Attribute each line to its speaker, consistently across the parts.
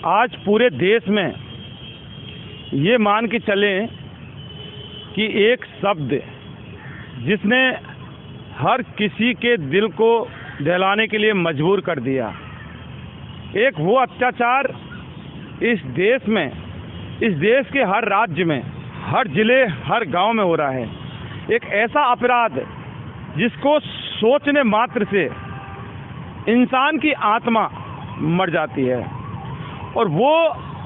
Speaker 1: आज पूरे देश में ये मान के चलें कि एक शब्द जिसने हर किसी के दिल को दहलाने के लिए मजबूर कर दिया, एक वो अत्याचार इस देश में, इस देश के हर राज्य में, हर जिले, हर गांव में हो रहा है। एक ऐसा अपराध जिसको सोचने मात्र से इंसान की आत्मा मर जाती है, और वो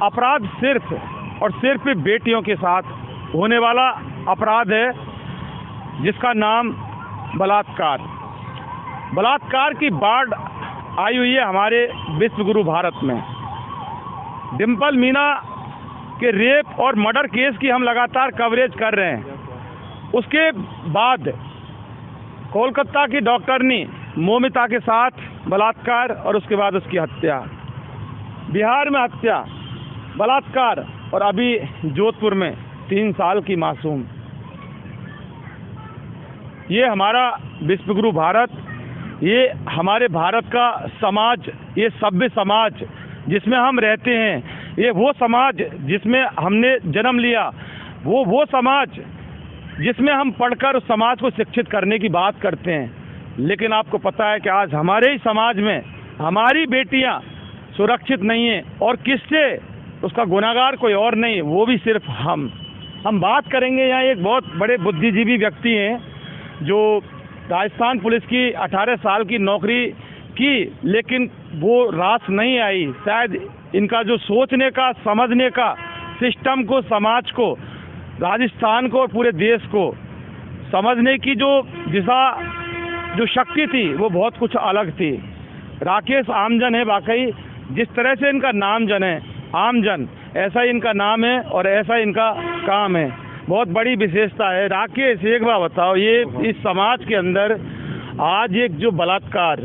Speaker 1: अपराध सिर्फ और सिर्फ बेटियों के साथ होने वाला अपराध है जिसका नाम बलात्कार। बलात्कार की बाढ़ आई हुई है हमारे विश्वगुरु भारत में। डिम्पल मीना के रेप और मर्डर केस की हम लगातार कवरेज कर रहे हैं। उसके बाद कोलकाता की डॉक्टरनी मोमिता के साथ बलात्कार और उसके बाद उसकी हत्या, बिहार में हत्या, बलात्कार, और अभी जोधपुर में 3 साल की मासूम। ये हमारा विश्वगुरु भारत, ये हमारे भारत का समाज, ये सभ्य समाज जिसमें हम रहते हैं, ये वो समाज जिसमें हमने जन्म लिया, वो समाज जिसमें हम पढ़कर उस समाज को शिक्षित करने की बात करते हैं। लेकिन आपको पता है कि आज हमारे ही समाज में हमारी बेटियां सुरक्षित नहीं हैं, और किससे? उसका गुनहगार कोई और नहीं, वो भी सिर्फ हम बात करेंगे। यहाँ एक बहुत बड़े बुद्धिजीवी व्यक्ति हैं जो राजस्थान पुलिस की 18 साल की नौकरी की, लेकिन वो रास नहीं आई। शायद इनका जो सोचने का, समझने का, सिस्टम को, समाज को, राजस्थान को और पूरे देश को समझने की जो दिशा, जो शक्ति थी, वो बहुत कुछ अलग थी। राकेश आमजन है वाकई, जिस तरह से इनका नाम जन है आमजन, ऐसा ही इनका नाम है और ऐसा इनका काम है। बहुत बड़ी विशेषता है। राकेश, एक बार बताओ, ये इस समाज के अंदर आज एक जो बलात्कार,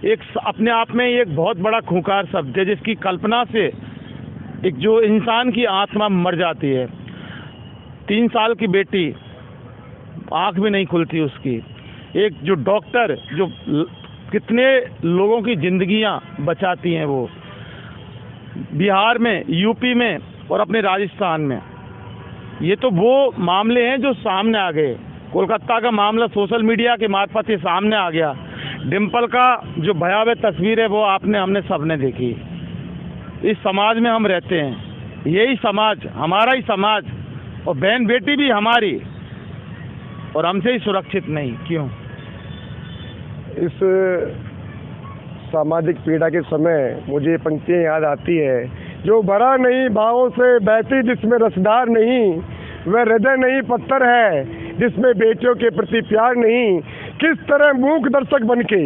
Speaker 1: एक अपने आप में एक बहुत बड़ा खूंखार शब्द है जिसकी कल्पना से एक जो इंसान की आत्मा मर जाती है। 3 साल की बेटी, आँख भी नहीं खुलती उसकी। एक जो डॉक्टर जो कितने लोगों की जिंदगियां बचाती हैं, वो बिहार में, यूपी में और अपने राजस्थान में। ये तो वो मामले हैं जो सामने आ गए। कोलकाता का मामला सोशल मीडिया के मार्फत ही सामने आ गया। डिम्पल का जो भयावह तस्वीर है वो हमने सबने देखी। इस समाज में हम रहते हैं, यही समाज, हमारा ही समाज, और बहन बेटी भी हमारी, और हमसे ही सुरक्षित नहीं। क्यों?
Speaker 2: इस सामाजिक पीड़ा के समय मुझे ये पंक्तियाँ याद आती है, जो भरा नहीं भावों से बहती, जिसमें रसदार नहीं, वह हृदय नहीं पत्थर है, जिसमें बेटियों के प्रति प्यार नहीं। किस तरह मूक दर्शक बनके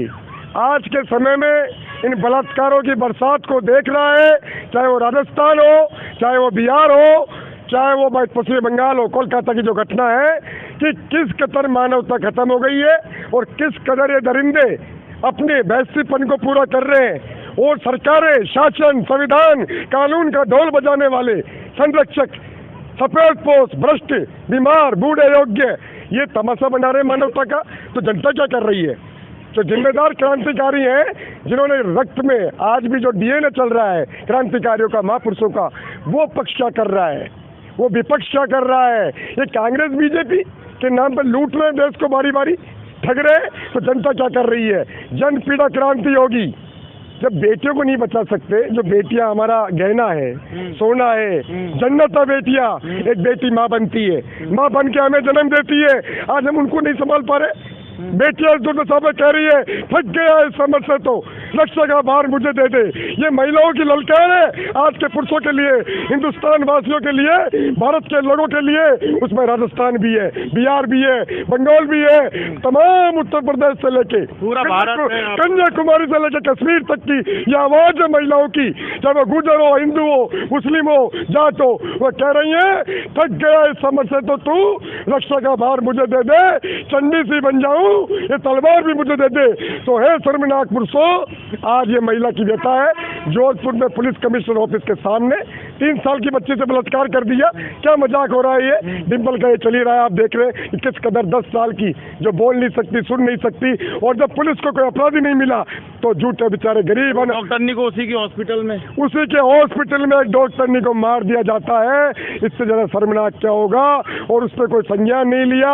Speaker 2: आज के समय में इन बलात्कारों की बरसात को देख रहा है, चाहे वो राजस्थान हो, चाहे वो बिहार हो, चाहे वो पश्चिम बंगाल हो। कोलकाता की जो घटना है कि किस कदर मानवता खत्म हो गई है और किस कदर ये दरिंदे अपने वैश्यपन को पूरा कर रहे हैं, और सरकारें, शासन, संविधान, कानून का ढोल बजाने वाले संरक्षक, सफेद पोष, भ्रष्ट, बीमार, बूढ़े, योग्य, ये तमाशा बना रहे मानवता का। तो जनता क्या कर रही है? जो जिम्मेदार क्रांतिकारी हैं, जिन्होंने रक्त में आज भी जो डीएनए चल रहा है क्रांतिकारियों का, महापुरुषों का, वो पक्ष क्या कर रहा है? वो विपक्ष क्या कर रहा है? ये कांग्रेस बीजेपी के नाम पर लूट रहे हैं देश को, बारी बारी ठग रहे। तो जनता क्या कर रही है? जन पीड़ा क्रांति होगी। जब बेटियों को नहीं बचा सकते, जो बेटियां हमारा गहना है, सोना है, जन्नत है बेटियां, एक बेटी माँ बनती है, माँ बन के हमें जन्म देती है, आज हम उनको नहीं संभाल पा रहे। बेटियां दुर्दशा में कह रही है, थक गया इस समझ से, तो रक्षा का भार मुझे दे दे। ये महिलाओं की ललकार है आज के पुरुषों के लिए, हिंदुस्तान वासियों के लिए, भारत के लोगों के लिए। उसमें राजस्थान भी है, बिहार भी है, बंगाल भी है, तमाम उत्तर प्रदेश से लेके
Speaker 1: पूरा भारत,
Speaker 2: कन्याकुमारी से लेके कश्मीर तक की ये आवाज है महिलाओं की, चाहे वो गुर्जर हो, हिंदू हो, मुस्लिम हो, जाट हो। वो कह रही है, थक गया इस समझ से, तो तू रक्षा का भार मुझे दे दे, चंडी सी बन जाऊं, ये तलवार भी मुझे दे दे। तो है शर्मनाक पुरुषों, आज ये महिला की व्यथा है। जोधपुर में पुलिस कमिश्नर ऑफिस के सामने 3 साल की बच्ची से बलात्कार कर दिया। क्या मजाक हो रहा है ये? डिम्पल का ये चल ही रहा है, आप देख रहे हैं किस कदर 10 साल की, जो बोल नहीं सकती, सुन नहीं सकती, और जब पुलिस को कोई अपराधी नहीं मिला तो झूठे बेचारे गरीब
Speaker 1: डॉक्टरनी को उसी के हॉस्पिटल में
Speaker 2: एक डॉक्टरनी को मार दिया जाता है। इससे ज्यादा शर्मनाक क्या होगा? और उस पर कोई संज्ञान नहीं लिया।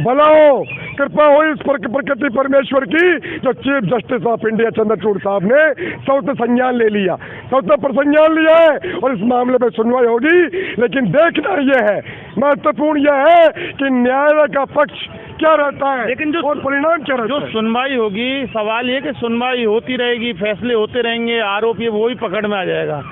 Speaker 2: भला हो, कृपा हो इस पर प्रकृति परमेश्वर की, जो chief justice of India Chandrachud साहब ने सबसे संज्ञान ले लिया, सबसे पर संज्ञान लिया है और इस मामले में सुनवाई होगी। लेकिन देखना यह है, महत्वपूर्ण यह है कि न्यायालय का पक्ष क्या रहता है,
Speaker 1: लेकिन जो
Speaker 2: और परिणाम क्या रहता है।
Speaker 1: जो सुनवाई होगी, सवाल ये कि सुनवाई होती रहेगी, फैसले होते रहेंगे, आरोपी वो ही पकड़ में आ जाएगा।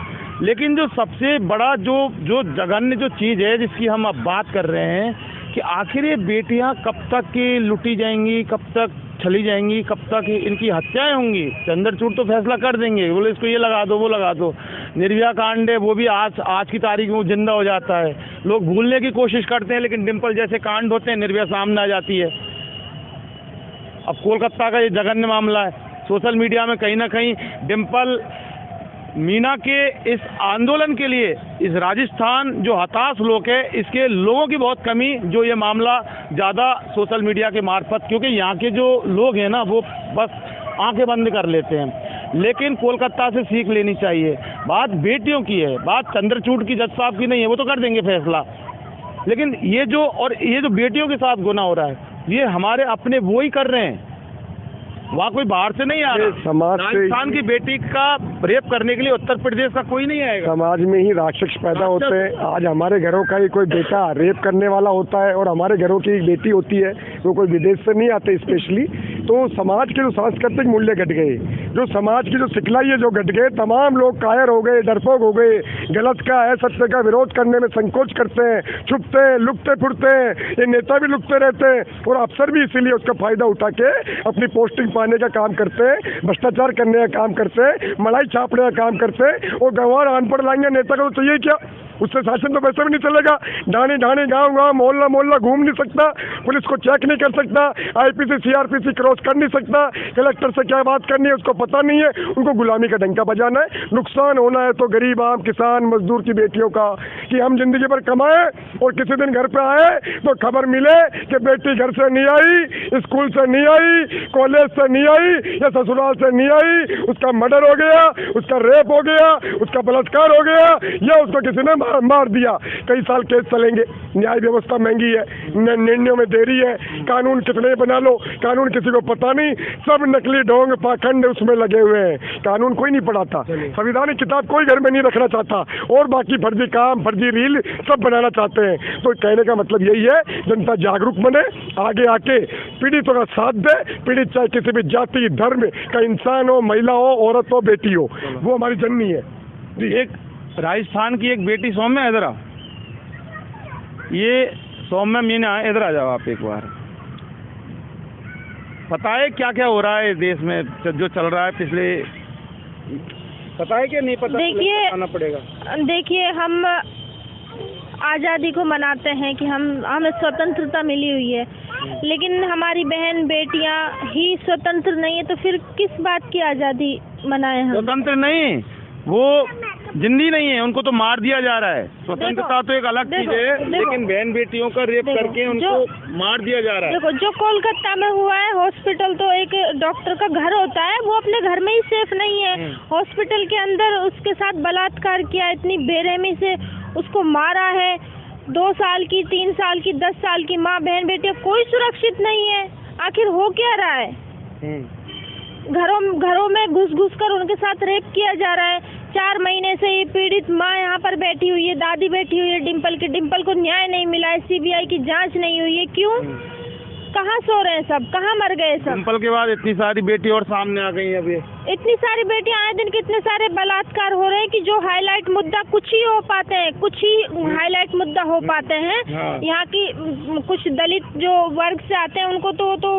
Speaker 1: लेकिन जो सबसे बड़ा जो जघन्य जो चीज़ है जिसकी हम अब बात कर रहे हैं कि आखिर ये बेटियां कब तक की लुटी जाएंगी, कब तक चली जाएंगी, कब तक इनकी हत्याएं होंगी। चंद्रचूड़ तो फैसला कर देंगे, बोले इसको ये लगा दो, वो लगा दो। निर्भया कांड है, वो भी आज की तारीख में वो जिंदा हो जाता है। लोग भूलने की कोशिश करते हैं, लेकिन डिम्पल जैसे कांड होते हैं, निर्भया सामने आ जाती है। अब कोलकाता का ये जघन्य मामला है, सोशल मीडिया में कहीं ना कहीं डिम्पल मीना के इस आंदोलन के लिए, इस राजस्थान जो हताश लोग है, इसके लोगों की बहुत कमी, जो ये मामला ज़्यादा सोशल मीडिया के मार्फत, क्योंकि यहाँ के जो लोग हैं ना, वो बस आंखें बंद कर लेते हैं। लेकिन कोलकाता से सीख लेनी चाहिए। बात बेटियों की है, बात चंद्रचूड़ की, जज साहब की नहीं है, वो तो कर देंगे फैसला। लेकिन ये जो बेटियों के साथ गुनाह हो रहा है, ये हमारे अपने वो ही कर रहे हैं, वहाँ कोई बाहर से नहीं आ रहा।
Speaker 2: समाज
Speaker 1: राजस्थान की बेटी का रेप करने के लिए उत्तर प्रदेश का कोई नहीं आएगा।
Speaker 2: समाज में ही राक्षस पैदा होते हैं। आज हमारे घरों का ही कोई बेटा रेप करने वाला होता है और हमारे घरों की एक बेटी होती है, वो कोई विदेश से नहीं आते स्पेशली। तो समाज के जो सांस्कृतिक मूल्य घट गए, जो समाज की जो सिखलाई है जो घट गए, तमाम लोग कायर हो गए, डरपोक हो गए, गलत का है सत्य का विरोध करने में संकोच करते हैं, छुपते हैं, लुकते फुटते हैं। ये नेता भी लुकते रहते हैं और अफसर भी इसीलिए उसका फायदा उठा के अपनी पोस्टिंग पाने का काम करते हैं, भ्रष्टाचार करने का काम करते हैं, मलाई छापने का काम करते हैं। और गंवार अनपढ़ लाएंगे, नेता को तो चाहिए क्या? उससे शासन तो वैसे भी नहीं चलेगा। ढाणी ढाणी गांव मोहल्ला मोहल्ला घूम नहीं सकता, पुलिस को चेक नहीं कर सकता, आईपीसी सीआरपीसी क्रॉस कर नहीं सकता, कलेक्टर से क्या बात करनी है उसको पता नहीं है। उनको गुलामी का डंका बजाना है। नुकसान होना है तो गरीब आम किसान मजदूर की बेटियों का, कि हम जिंदगी भर कमाए और किसी दिन घर पे आए तो खबर मिले कि बेटी घर से नहीं आई, स्कूल से नहीं आई, कॉलेज से नहीं आई या ससुराल से नहीं आई, उसका मर्डर हो गया, उसका रेप हो गया, उसका बलात्कार हो गया, या उसको किसी ने मार दिया। कई साल केस चलेंगे। न्याय व्यवस्था महंगी है, निर्णयों में देरी है, कानून कितने बना लो, कानून किसी को पता नहीं, सब नकली ढोंग पाखंड उसमें लगे हुए हैं। कानून कोई नहीं पढ़ाता, संविधानिक किताब कोई घर में नहीं रखना चाहता, और बाकी फर्जी काम, फर्जी रील सब बनाना चाहते हैं। तो कहने का मतलब यही है, जनता जागरूक बने, आगे आके पीड़ितों का साथ दे। पीड़ित चाहे किसी भी जाति धर्म का इंसान हो, महिला हो, औरत हो, बेटी हो, वो हमारी जननी है।
Speaker 1: एक राजस्थान की एक बेटी सौम्या, इधर आओ, ये सौम्या मीना, इधर आ जाओ आप एक बार। पता है क्या क्या हो रहा है देश में, जो चल रहा है पिछले, पता है क्या नहीं पता?
Speaker 3: देखिए,
Speaker 1: आना पड़ेगा।
Speaker 3: देखिए, हम आज़ादी को मनाते हैं कि हमें स्वतंत्रता मिली हुई है, लेकिन हमारी बहन बेटियां ही स्वतंत्र नहीं है, तो फिर किस बात की आज़ादी मनाएं हम?
Speaker 1: स्वतंत्र नहीं, वो जिंदी नहीं है, उनको तो मार दिया जा रहा है। स्वतंत्रता तो एक अलग चीज है, लेकिन बहन बेटियों का रेप करके उनको मार दिया जा रहा है।
Speaker 3: देखो, जो कोलकाता में हुआ है, हॉस्पिटल तो एक डॉक्टर का घर होता है, वो अपने घर में ही सेफ नहीं है। हॉस्पिटल के अंदर उसके साथ बलात्कार किया, इतनी बेरहमी से उसको मारा है। 2 साल की, 3 साल की, 10 साल की माँ बहन बेटियां कोई सुरक्षित नहीं है। आखिर हो क्या रहा है? घरों में घुस कर उनके साथ रेप किया जा रहा है। 4 महीने से ये पीड़ित माँ यहाँ पर बैठी हुई है, दादी बैठी हुई है डिम्पल को न्याय नहीं मिला है, सीबीआई की जांच नहीं हुई है। क्यों? कहाँ सो रहे हैं सब, कहाँ मर गए सब?
Speaker 1: डिम्पल के बाद इतनी सारी बेटी और सामने आ गई। अभी
Speaker 3: इतनी सारी बेटियां, आए दिन कितने सारे बलात्कार हो रहे हैं कि जो हाईलाइट मुद्दा कुछ ही हो पाते हैं, कुछ ही हाईलाइट मुद्दा हो पाते हैं। यहाँ की कुछ दलित जो वर्ग से आते हैं उनको तो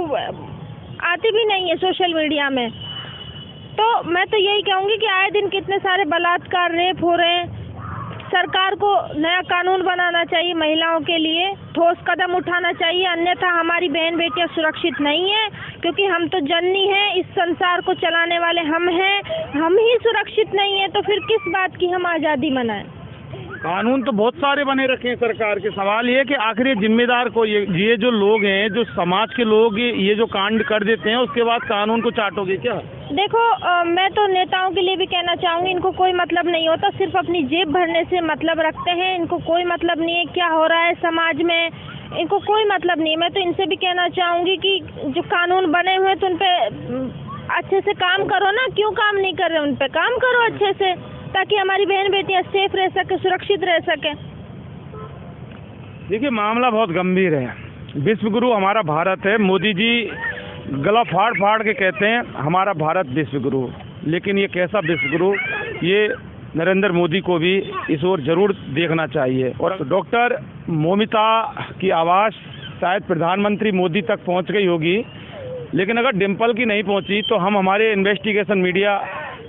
Speaker 3: आती भी नहीं है सोशल मीडिया में। तो मैं तो यही कहूँगी कि आए दिन कितने सारे बलात्कार, रेप हो रहे हैं। सरकार को नया कानून बनाना चाहिए महिलाओं के लिए, ठोस कदम उठाना चाहिए, अन्यथा हमारी बहन बेटियां सुरक्षित नहीं है, क्योंकि हम तो जननी हैं, इस संसार को चलाने वाले हम हैं, हम ही सुरक्षित नहीं है तो फिर किस बात की हम आज़ादी मनाएं।
Speaker 1: कानून तो बहुत सारे बने रखे हैं सरकार के, सवाल ये है कि आखिर ये जिम्मेदार को, ये जो लोग हैं, जो समाज के लोग ये जो कांड कर देते हैं, उसके बाद कानून को चाटोगे क्या?
Speaker 3: देखो मैं तो नेताओं के लिए भी कहना चाहूँगी, इनको कोई मतलब नहीं होता, सिर्फ अपनी जेब भरने से मतलब रखते हैं, इनको कोई मतलब नहीं है क्या हो रहा है समाज में, इनको कोई मतलब नहीं है। मैं तो इनसे भी कहना चाहूँगी कि जो कानून बने हुए तो उन पर अच्छे से काम करो ना, क्यों काम नहीं कर रहे, उन पर काम करो अच्छे से, ताकि हमारी बहन बेटियां सेफ रह सके, सुरक्षित रह सके।
Speaker 1: देखिए मामला बहुत गंभीर है, विश्व गुरु हमारा भारत है, मोदी जी गला फाड़ फाड़ के कहते हैं हमारा भारत विश्व गुरु, लेकिन ये कैसा विश्व गुरु, ये नरेंद्र मोदी को भी इस ओर जरूर देखना चाहिए। और डॉक्टर मौमिता की आवाज़ शायद प्रधानमंत्री मोदी तक पहुंच गई होगी, लेकिन अगर डिम्पल की नहीं पहुंची तो हम हमारे इन्वेस्टिगेशन मीडिया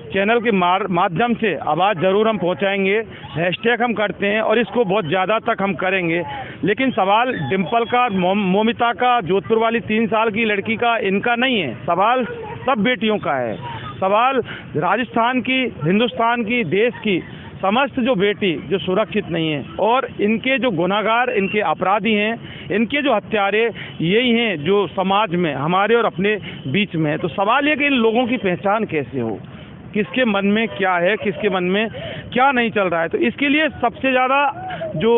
Speaker 1: चैनल के माध्यम से आवाज़ ज़रूर हम पहुंचाएंगे, हैशटैग हम करते हैं और इसको बहुत ज़्यादा तक हम करेंगे। लेकिन सवाल डिम्पल का, मौमिता का, जोधपुर वाली 3 साल की लड़की का, इनका नहीं है, सवाल सब बेटियों का है, सवाल राजस्थान की, हिंदुस्तान की, देश की समस्त जो बेटी जो सुरक्षित नहीं है, और इनके जो गुनाहगार, इनके अपराधी हैं, इनके जो हत्यारे यही हैं जो समाज में हमारे और अपने बीच में है। तो सवाल ये कि इन लोगों की पहचान कैसे हो, किसके मन में क्या है, किसके मन में क्या नहीं चल रहा है। तो इसके लिए सबसे ज़्यादा जो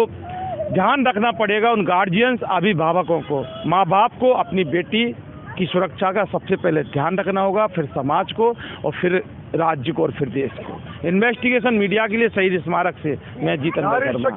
Speaker 1: ध्यान रखना पड़ेगा उन गार्जियंस, अभिभावकों को, माँ बाप को अपनी बेटी की सुरक्षा का सबसे पहले ध्यान रखना होगा, फिर समाज को और फिर राज्य को और फिर देश को। इन्वेस्टिगेशन मीडिया के लिए शहीद स्मारक से मैं जीतन वर्मा।